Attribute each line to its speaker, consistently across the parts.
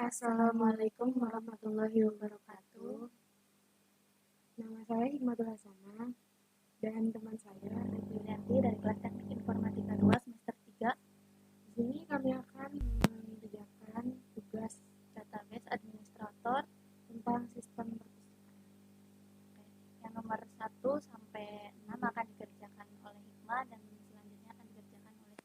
Speaker 1: Assalamualaikum warahmatullahi wabarakatuh. Nama saya Hikmatul Hasanah dan teman saya
Speaker 2: Yulianti dari kelas Teknik Informatika 2 semester 3.
Speaker 1: Di sini kami akan mengerjakan tugas
Speaker 2: Database Administrator
Speaker 1: tentang sistem perpustakaan.
Speaker 2: yang nomor 1 sampai 6 akan dikerjakan oleh Hikmah dan selanjutnya akan dikerjakan oleh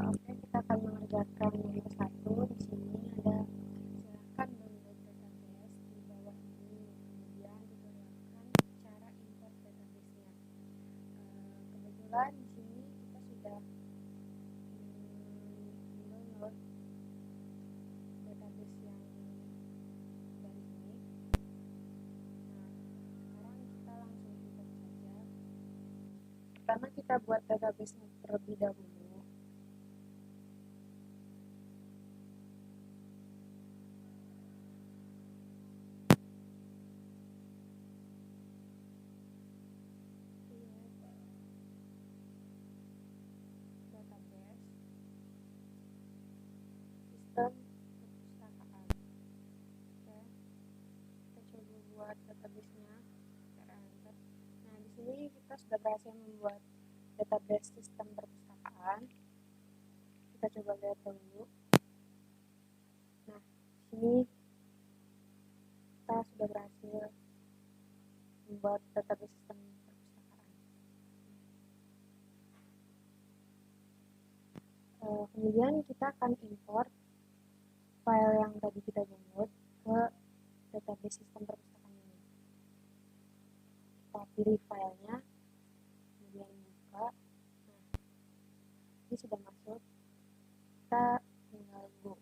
Speaker 1: Oke, kita akan mengerjakan nomor 1. Di sini ada silakan download database di bawah ini. Kemudian diperlihatkan cara import database-nya. Kebetulan di sini kita sudah mendownload database yang dari sini. Nah, sekarang kita langsung import saja. Pertama kita buat database-nya terlebih dahulu. Database sistem perpustakaan. Oke, kita coba buat database-nya. Enter. Nah, di sini kita sudah berhasil membuat database sistem perpustakaan. Kita coba lihat dulu. Nah, di sini kita sudah berhasil membuat database sistem perpustakaan. Kemudian kita akan import file yang tadi kita download ke database sistem perpustakaan ini. Kita pilih filenya, kemudian buka. Nah, ini sudah masuk. Kita tinggal go.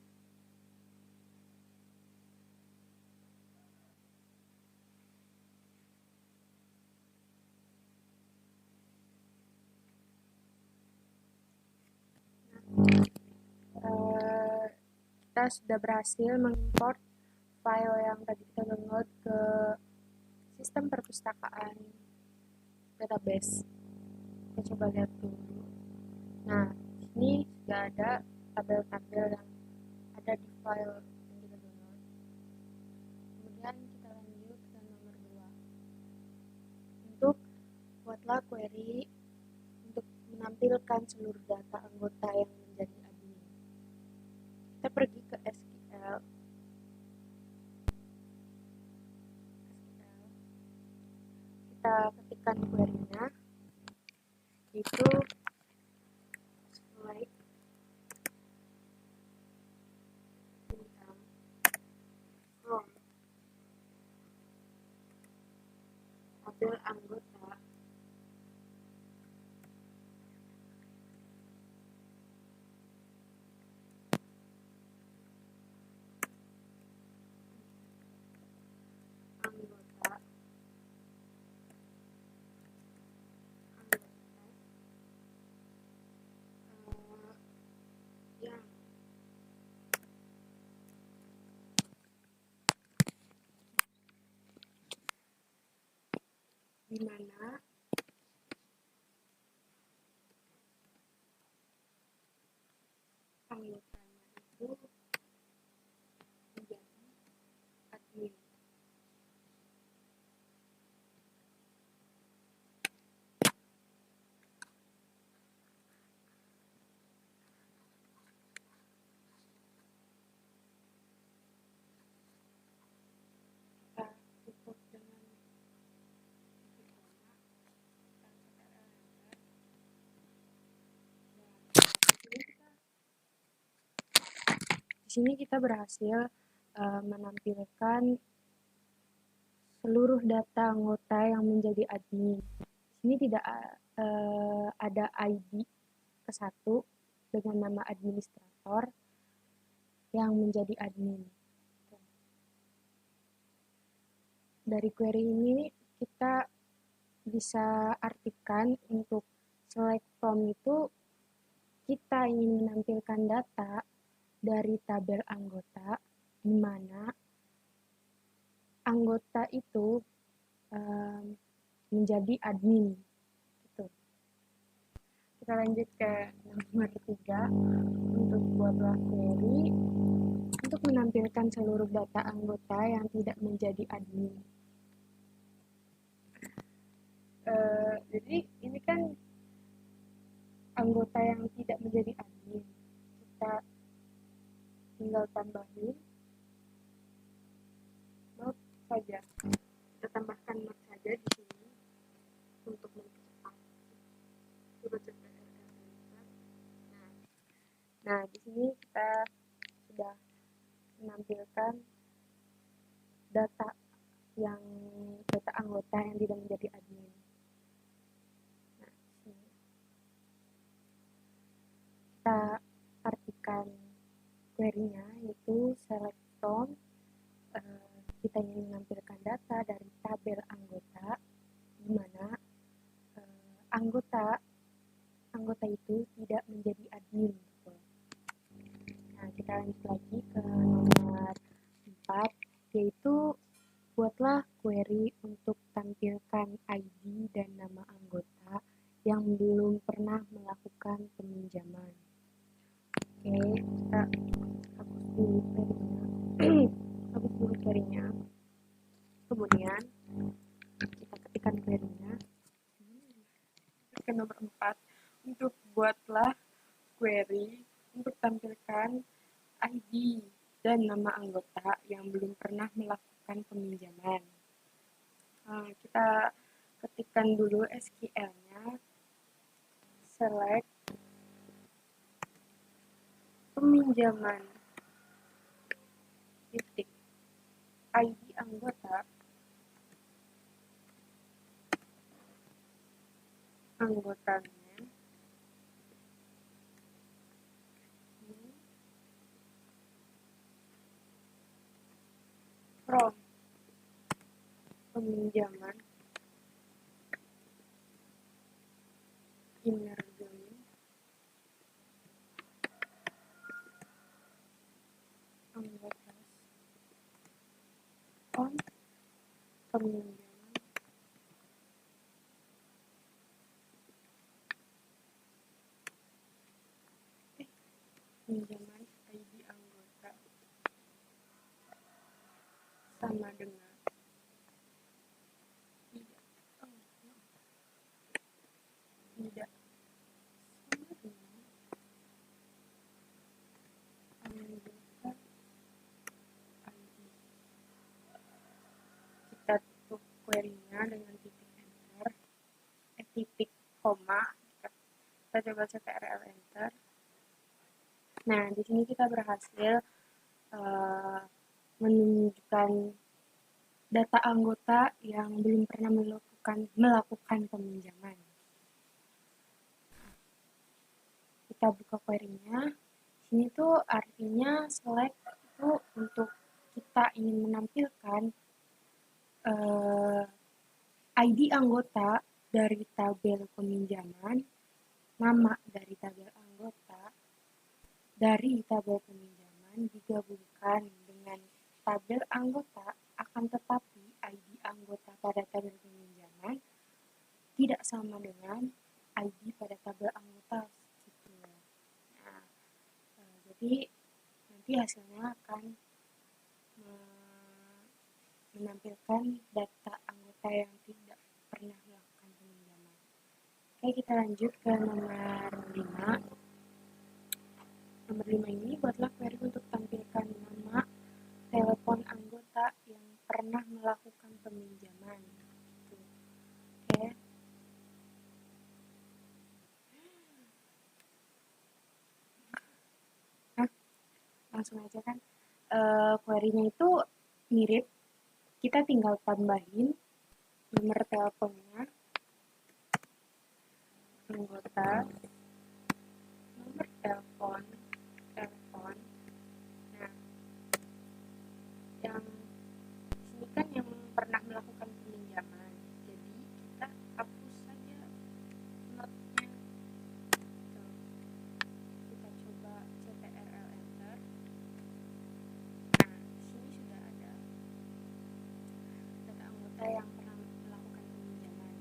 Speaker 1: Kita sudah berhasil mengimport file yang tadi kita download ke sistem perpustakaan database. Kita coba lihat dulu. Nah, di sini sudah ada tabel-tabel yang ada di file yang kita download. Kemudian kita lanjut ke nomor 2. Untuk buatlah query untuk menampilkan seluruh data anggota yang menjadi admin. Kita pergi ke SQL. Kita ketikkan query-nya, yaitu select bintang from tabel anggota yang dimana anggotanya itu menjadi admin. Kita tutup dengan titik koma dan CTRL enter. Di sini kita berhasil menampilkan seluruh data anggota yang menjadi admin. Di sini tidak ada ID ke-1 dengan nama administrator yang menjadi admin. Dari query ini kita bisa artikan untuk select from itu kita ingin menampilkan data dari tabel anggota di mana anggota itu menjadi admin. Gitu. kita lanjut ke nomor 3. Untuk buatlah query untuk menampilkan seluruh data anggota yang tidak menjadi admin. Jadi ini kan anggota yang tidak menjadi admin. Kita tinggal tambahin note saja. Kita tambahkan note saja di sini untuk mempercepat. Coba CTRL enter. Nah, di sini kita sudah menampilkan data anggota yang tidak menjadi admin. Nah, sini kita artikan query-nya yaitu select from, kita ingin menampilkan data dari tabel anggota di mana anggota itu tidak menjadi admin. Nah, kita lanjut lagi ke nomor 4, yaitu buatlah query untuk tampilkan ID dan nama anggota yang belum pernah melakukan peminjaman. Oke, kita hapus dulu query-nya. Kemudian kita ketikkan query-nya. Ke nomor 4, untuk buatlah query untuk tampilkan ID dan nama anggota yang belum pernah melakukan peminjaman. Kita ketikkan dulu SQL-nya, select peminjaman titik ID anggotanya from peminjaman inner join anggota on peminjaman ID anggota sama dengan tidak sama dengan anggota ID. Kita tutup query-nya dengan titik enter, titik koma. Kita coba CTRL enter. Nah, di sini kita berhasil menunjukkan data anggota yang belum pernah melakukan peminjaman. Kita buka query-nya. Sini tuh artinya select itu untuk kita ingin menampilkan ID anggota dari tabel peminjaman, nama dari tabel anggota dari tabel peminjaman digabungkan dengan tabel anggota, akan tetapi ID anggota pada tabel peminjaman tidak sama dengan ID pada tabel anggota. Gitu. Nah, jadi nanti hasilnya akan menampilkan data anggota yang tidak pernah melakukan peminjaman. Oke, kita lanjut ke nomor 5. Nomor 5 ini buatlah query untuk tampilkan nama telepon anggota yang pernah melakukan peminjaman. Gitu. Oke. Nah, langsung aja kan. Query-nya itu mirip. Kita tinggal tambahin nomor teleponnya, anggota, nomor telepon. Nah, yang sini kan yang pernah melakukan peminjaman, jadi kita hapus saja notnya. Kita coba CTRL enter. Nah, sini sudah ada data anggota yang pernah melakukan peminjaman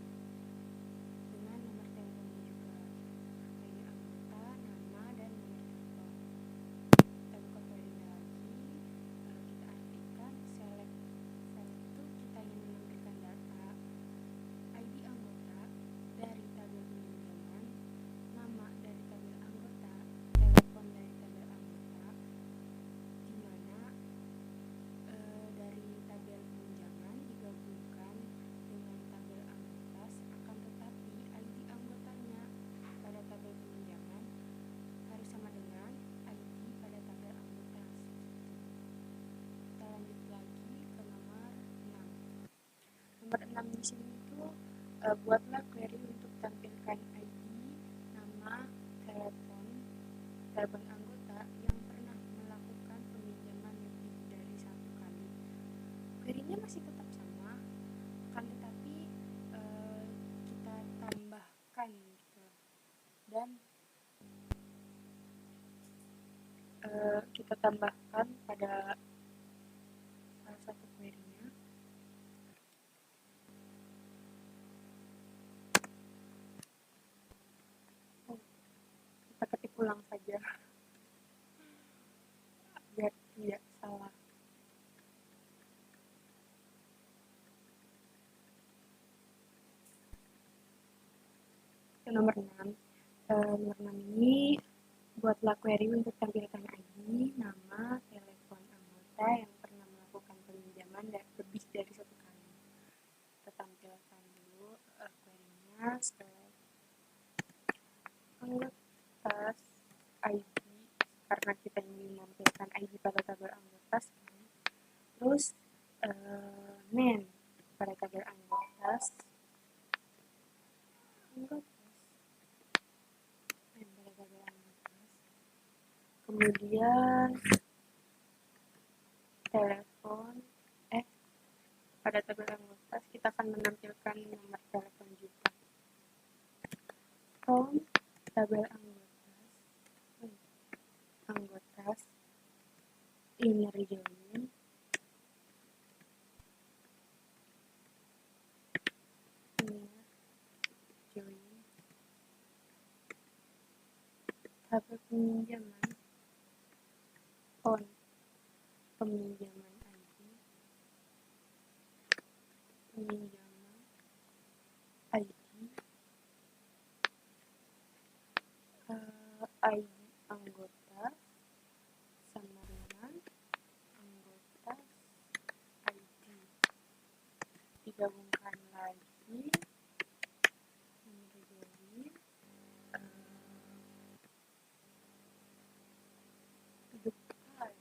Speaker 1: dengan nomor teleponnya juga. buatlah query untuk tampilkan ID, nama, telepon anggota yang pernah melakukan peminjaman lebih dari 1 kali. Query-nya masih tetap sama, akan tetapi kita tambahkan gitu. Dan kita tambahkan pada salah satu query-nya. Kita ketik ulang saja biar tidak salah. Nomor 6. Nomor 6 ini buatlah query untuk tampilkan ID, nama, telepon anggota yang pernah melakukan peminjaman lebih dari 1 kali. Kita tampilkan dulu query-nya. Anggota ID, karena kita ingin menampilkan ID pada tabel anggota kan. Terus name pada tabel anggota. Kemudian telepon pada tabel anggota kita akan menampilkan nomor telepon juga. From tabel anggota inner join tabel peminjaman on peminjaman ID ID anggota sama dengan anggota ID digabungkan lagi menjadi detail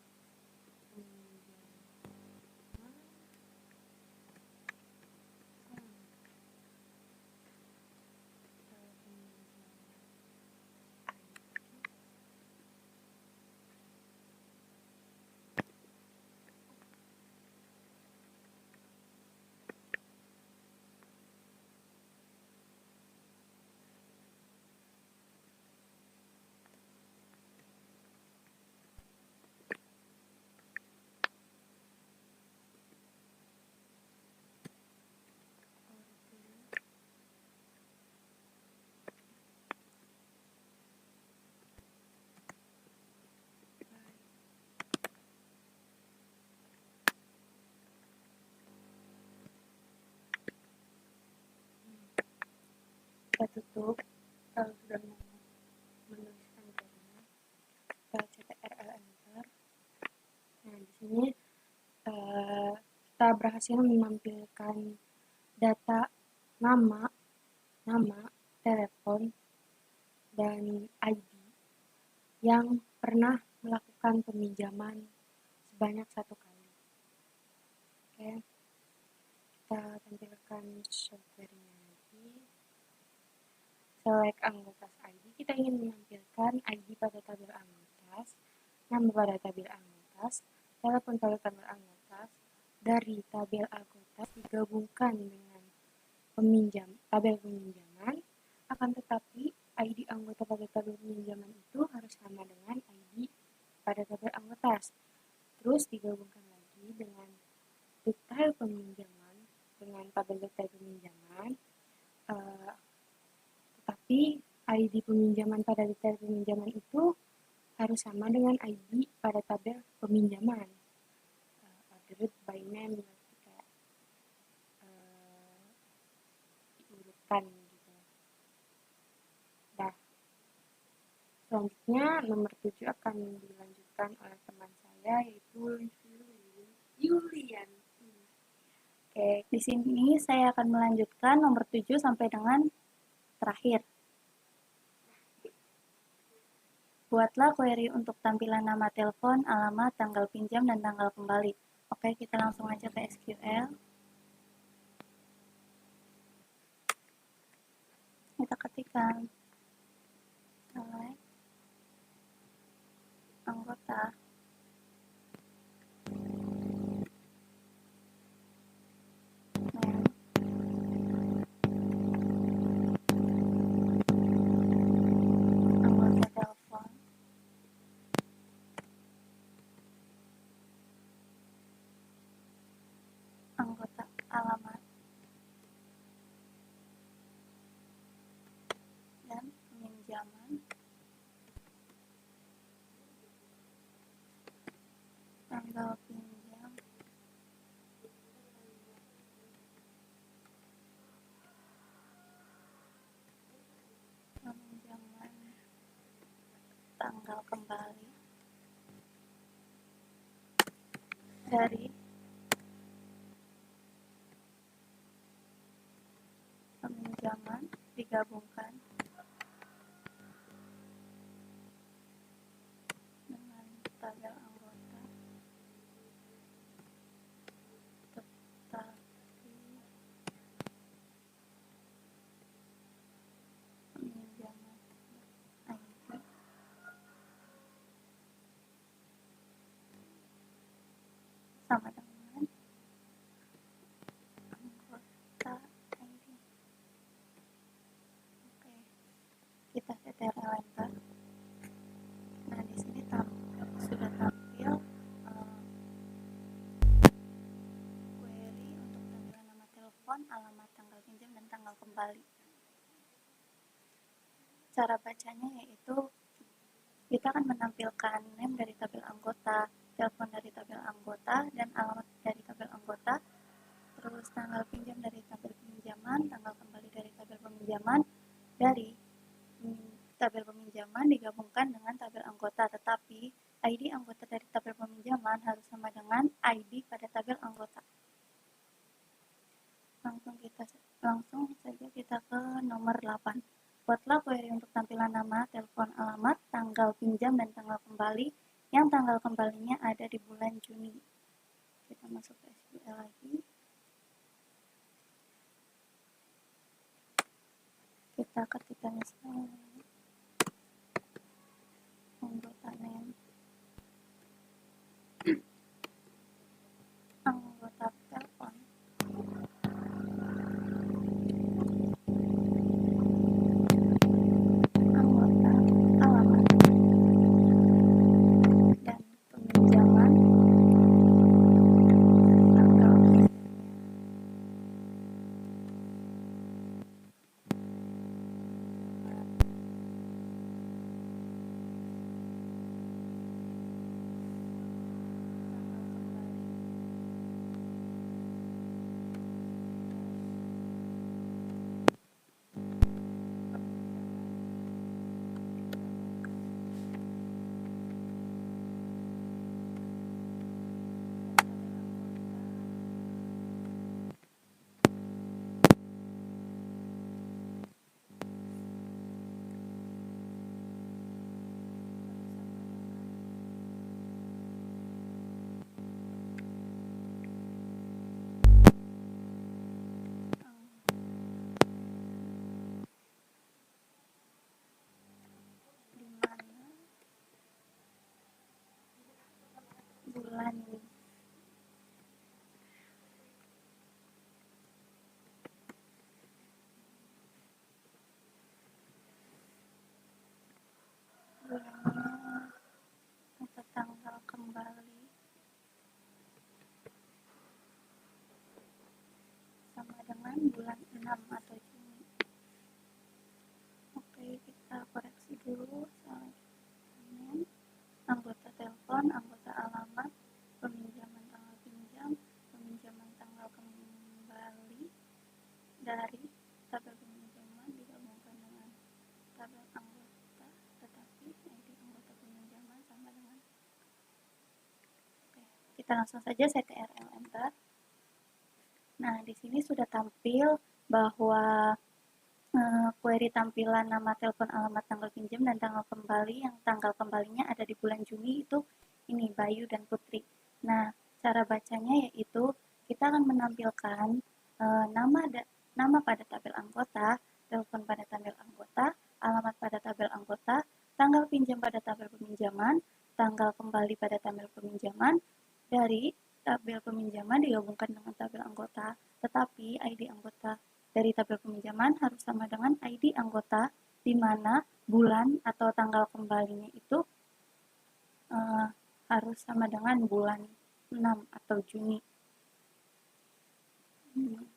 Speaker 1: kita tutup. Kalau sudah menuliskan kodenya, kita CTRL enter. Nah, di sini kita berhasil menampilkan data nama, telepon, dan ID yang pernah melakukan peminjaman sebanyak 1 kali. Oke, kita tampilkan software-nya lagi. Select anggota ID, kita ingin menampilkan ID pada tabel anggota, nama pada tabel anggota, telepon pada tabel anggota, dari tabel anggota digabungkan dengan tabel peminjaman, akan tetapi ID anggota pada tabel peminjaman itu harus sama dengan ID pada tabel anggota. Terus digabungkan lagi dengan detail peminjaman dengan tabel detail peminjaman, tetapi ID peminjaman pada detail peminjaman itu harus sama dengan ID pada tabel peminjaman. Ordered by name, berarti kayak diurutkan gitu. Nah, selanjutnya nomor 7 akan dilanjutkan oleh teman saya, yaitu Yulian.
Speaker 2: Oke, di sini saya akan melanjutkan nomor 7 sampai dengan terakhir. Buatlah query untuk tampilan nama telepon, alamat, tanggal pinjam, dan tanggal kembali. Oke, kita langsung aja ke SQL. akan select anggota name, anggota telepon, anggota alamat, dan peminjaman, tanggal pinjam, peminjaman, tanggal kembali dari peminjaman digabungkan dengan tabel anggota, tetapi peminjaman ID sama dengan anggota ID. Oke, kita ctrl enter. Nah, di sini sudah tampil query untuk tampilan nama telepon, alamat, tanggal pinjam, dan tanggal kembali. Cara bacanya yaitu kita akan menampilkan name dari tabel anggota, telepon dari tabel anggota, dan alamat dari tabel anggota, terus tanggal pinjam dari tabel pinjaman, tanggal kembali dari tabel peminjaman, dari tabel peminjaman digabungkan dengan tabel anggota, tetapi ID anggota dari tabel peminjaman harus sama dengan ID pada tabel anggota. Langsung saja kita ke nomor 8. Buatlah query untuk tampilan nama, telepon, alamat, tanggal pinjam, dan tanggal kembali yang tanggal kembalinya ada di bulan Juni. Kita masuk ke SQL lagi. Kita ketikkan anggota name, anggota telepon, anggota alamat, dan peminjaman tanggal bulan ini. Bulannya atau tanggal kembali sama dengan bulan 6 atau Juni. Oke, kita koreksi dulu selanjutnya. Anggota telepon, anggota alamat, peminjaman tanggal pinjam, peminjaman tanggal kembali dari tabel peminjaman digabungkan dengan tabel anggota, tetapi ID anggota peminjaman sama dengan. Oke, kita langsung saja ctrl enter. Nah, di sini sudah tampil bahwa query tampilan nama, telepon, alamat, tanggal pinjam, dan tanggal kembali yang tanggal kembalinya ada di bulan Juni itu ini Bayu dan Putri. Nah, cara bacanya yaitu kita akan menampilkan nama pada tabel anggota, telepon pada tabel anggota, pada tabel peminjaman, tanggal kembali pada tabel peminjaman, dari tabel peminjaman digabungkan dengan tabel anggota, tetapi ID anggota dari tabel peminjaman harus sama dengan ID anggota, di mana bulan atau tanggal kembalinya itu harus sama dengan bulan 6 atau Juni.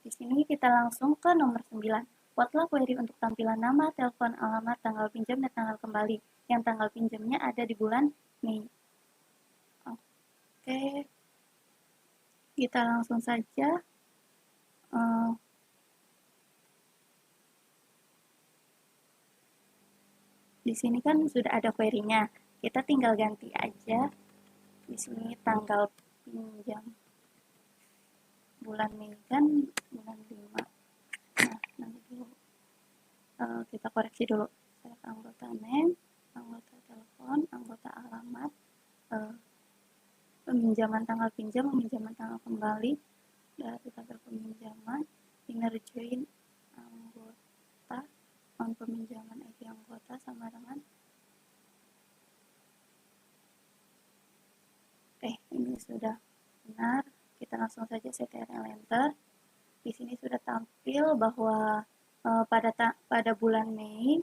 Speaker 2: Di sini kita langsung ke nomor 9. Buatlah query untuk tampilan nama, telepon, alamat, tanggal pinjam, dan tanggal kembali. Yang tanggal pinjamnya ada di bulan Mei. Oke, kita langsung saja. Di sini kan sudah ada query-nya. Kita tinggal ganti aja. Di sini tanggal pinjam bulan Mei kan bulan 5. Nah, nanti dulu kita koreksi dulu. Select anggota name, anggota telepon, anggota alamat, peminjaman tanggal pinjam, peminjaman tanggal kembali dari tabel peminjaman, inner join anggota, on peminjaman ID anggota sama dengan ini sudah benar. Kita langsung saja CTRL enter. Di sini sudah tampil bahwa pada bulan Mei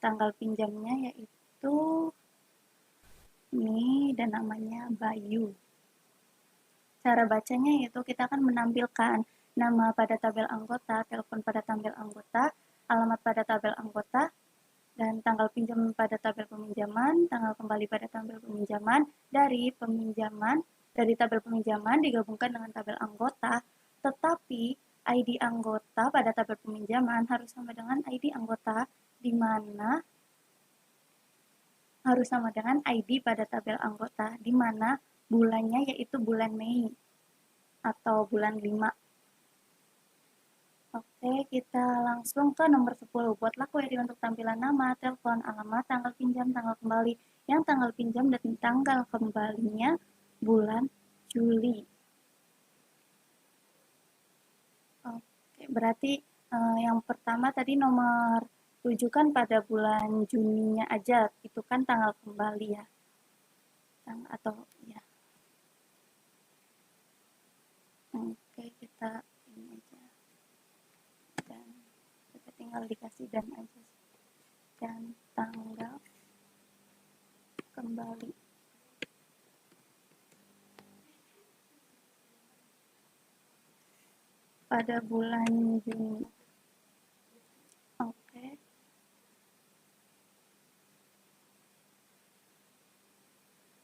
Speaker 2: tanggal pinjamnya yaitu ini dan namanya Bayu. Cara bacanya yaitu kita akan menampilkan nama pada tabel anggota, telepon pada tabel anggota, alamat pada tabel anggota, dan tanggal pinjam pada tabel peminjaman, tanggal kembali pada tabel peminjaman, dari tabel peminjaman digabungkan dengan tabel anggota, tetapi ID anggota pada tabel peminjaman harus sama dengan ID anggota, di mana harus sama dengan ID pada tabel anggota, di mana bulannya yaitu bulan Mei atau bulan 5. Oke, kita langsung ke nomor 10. Buatlah query untuk tampilan nama, telepon, alamat, tanggal pinjam, tanggal kembali. Yang tanggal pinjam dan tanggal kembalinya bulan Juli. Oke, berarti yang pertama tadi nomor 7 kan pada bulan Juninya aja, itu kan tanggal kembali ya. Atau ya. Oke, kita ini aja. Dan kita tinggal dikasih dan aja. Dan tanggal kembali. Pada bulan Juni. Oke.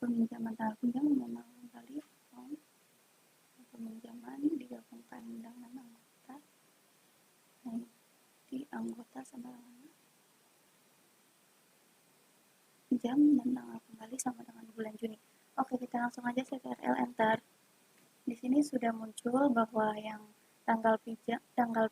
Speaker 2: Peminjaman tanggal pinjam memang kembali peminjaman digabungkan dengan anggota. Nah, di anggota sama dengan jam dan tanggal kembali sama dengan bulan Juni. Oke, kita langsung aja CTRL enter. Di sini sudah muncul bahwa yang tanggal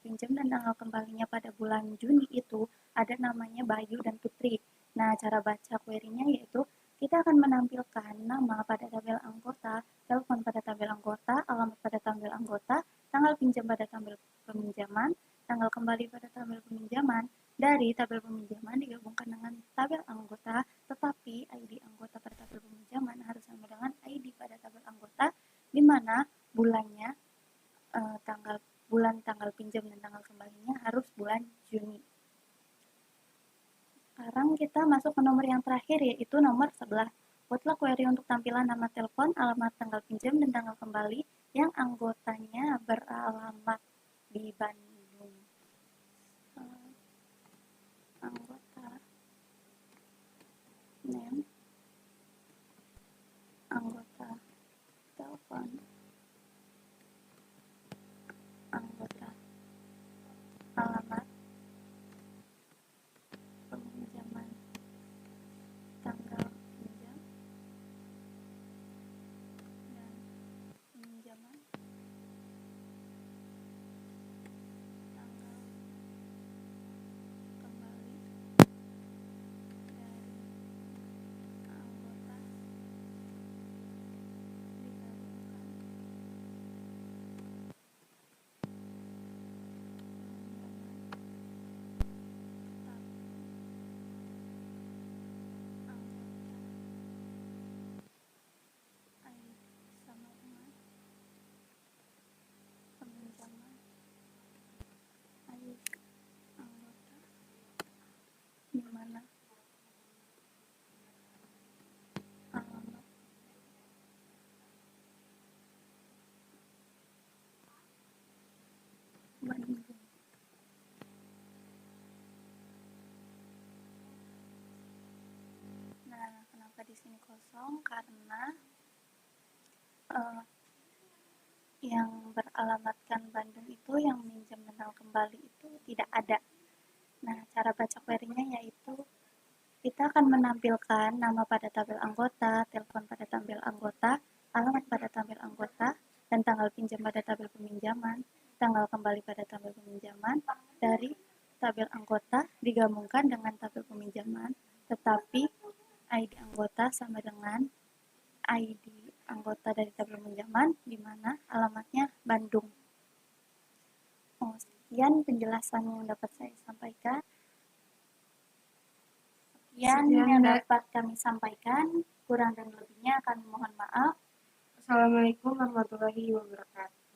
Speaker 2: pinjam dan tanggal kembalinya pada bulan Juni itu ada namanya Bayu dan Putri. Nah, cara baca query-nya yaitu kita akan menampilkan nama pada tabel anggota, telepon pada tabel anggota, alamat pada tabel anggota, tanggal pinjam pada tabel peminjaman, tanggal kembali pada tabel peminjaman, dari tabel peminjaman digabungkan dengan tabel anggota, tetapi ID anggota pada tabel peminjaman harus sama dengan ID pada tabel anggota, di mana bulannya tanggal pinjam dan tanggal kembalinya harus bulan Juni. Sekarang kita masuk ke nomor yang terakhir yaitu nomor 11. Buatlah query untuk tampilan nama telepon, alamat tanggal pinjam dan tanggal kembali yang anggotanya beralamat di Bandung. Anggota name, anggota telepon, anggota alamat peminjaman tanggal pinjam dan peminjaman kosong karena yang beralamatkan Bandung itu yang minjam menang kembali itu tidak ada. Nah, cara baca query-nya yaitu kita akan menampilkan nama pada tabel anggota, telepon pada tabel anggota, alamat pada tabel anggota, dan tanggal pinjam pada tabel peminjaman, tanggal kembali pada tabel peminjaman dari tabel anggota digabungkan dengan tabel peminjaman, tetapi ID anggota sama dengan ID anggota dari tabel peminjaman, di mana alamatnya Bandung. Sekian penjelasan yang dapat saya sampaikan. Sekian yang dapat kami sampaikan. Kurang dan lebihnya akan mohon maaf.
Speaker 1: Assalamualaikum warahmatullahi wabarakatuh.